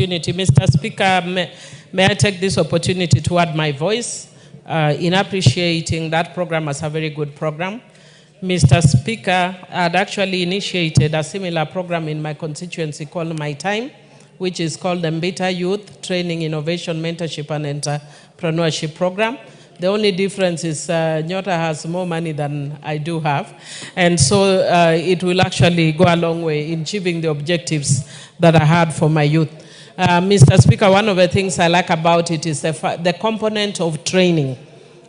Mr. Speaker, may I take this opportunity to add my voice in appreciating that program as a very good program. Mr. Speaker, I had actually initiated a similar program in my constituency called My Time, which is called the Mbita Youth Training, Innovation, Mentorship and Entrepreneurship Program. The only difference is Nyota has more money than I do have. And so it will actually go a long way in achieving the objectives that I had for my youth. Mr. Speaker, one of the things I like about it is the component of training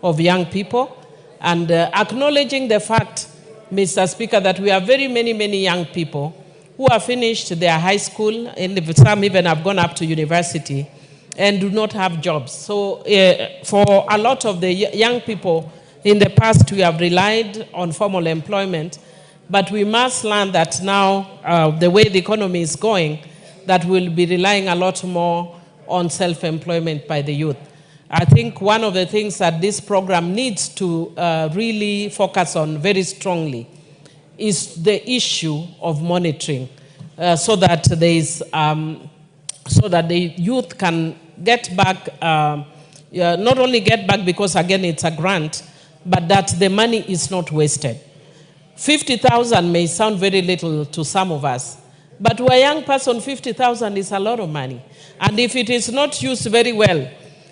of young people and acknowledging the fact, Mr. Speaker, that we have very many young people who have finished their high school, and some even have gone up to university and do not have jobs. So for a lot of the young people in the past, we have relied on formal employment, but we must learn that now the way the economy is going, that we'll be relying a lot more on self-employment by the youth. I think one of the things that this program needs to really focus on very strongly is the issue of monitoring, so that there is, so that the youth can get back, not only get back because again it's a grant, but that the money is not wasted. 50,000 may sound very little to some of us, but to a young person, 50,000 is a lot of money. And if it is not used very well,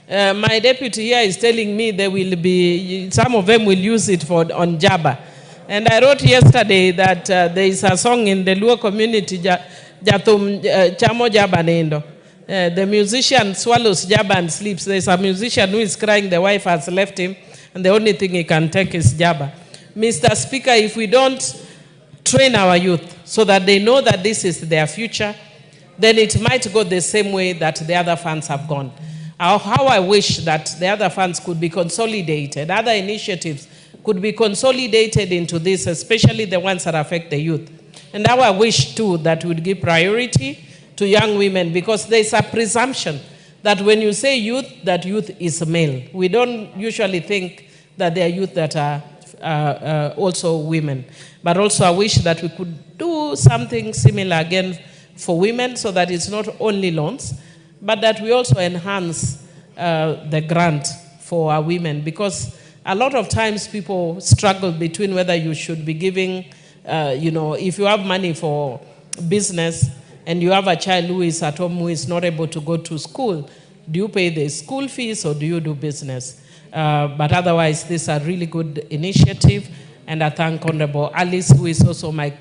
my deputy here is telling me there will be, some of them will use it on Jaba. And I wrote yesterday that there is a song in the Luo community, Jatum Chamo Jaba Nendo. The musician swallows Jaba and sleeps. There's a musician who is crying, the wife has left him, and the only thing he can take is Jaba. Mr. Speaker, if we don't train our youth so that they know that this is their future, then it might go the same way that the other funds have gone. How I wish that the other funds could be consolidated, other initiatives could be consolidated into this, especially the ones that affect the youth. And how I wish too that we would give priority to young women, because there's a presumption that when you say youth, that youth is male. We don't usually think that there are youth that are also women. But also I wish that we could do something similar again for women, so that it's not only loans, but that we also enhance the grant for our women. Because a lot of times people struggle between whether you should be giving, if you have money for business and you have a child who is at home who is not able to go to school, do you pay the school fees or do you do business? But otherwise, this is a really good initiative, and I thank Honorable Alice, who is also my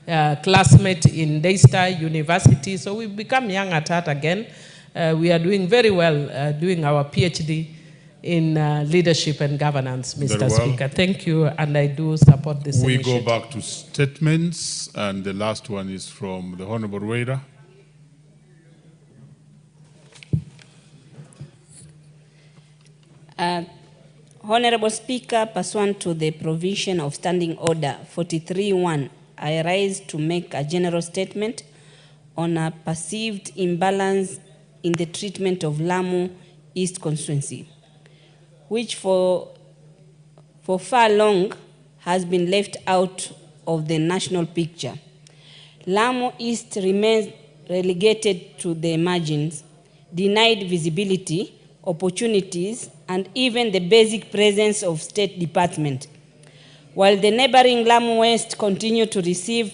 classmate in Daystar University. So we've become young at heart again. We are doing very well, doing our PhD in leadership and governance, Mr. Speaker. Thank you, and I do support this initiative. We go back to statements, and the last one is from the Honorable Raila. Honorable Speaker, pursuant to the provision of Standing Order 43.1, I rise to make a general statement on a perceived imbalance in the treatment of Lamu East constituency, which for far long has been left out of the national picture. Lamu East remains relegated to the margins, denied visibility, opportunities, and even the basic presence of State Department, while the neighboring Lamu West continue to receive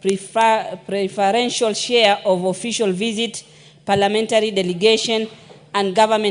preferential share of official visit, parliamentary delegation, and government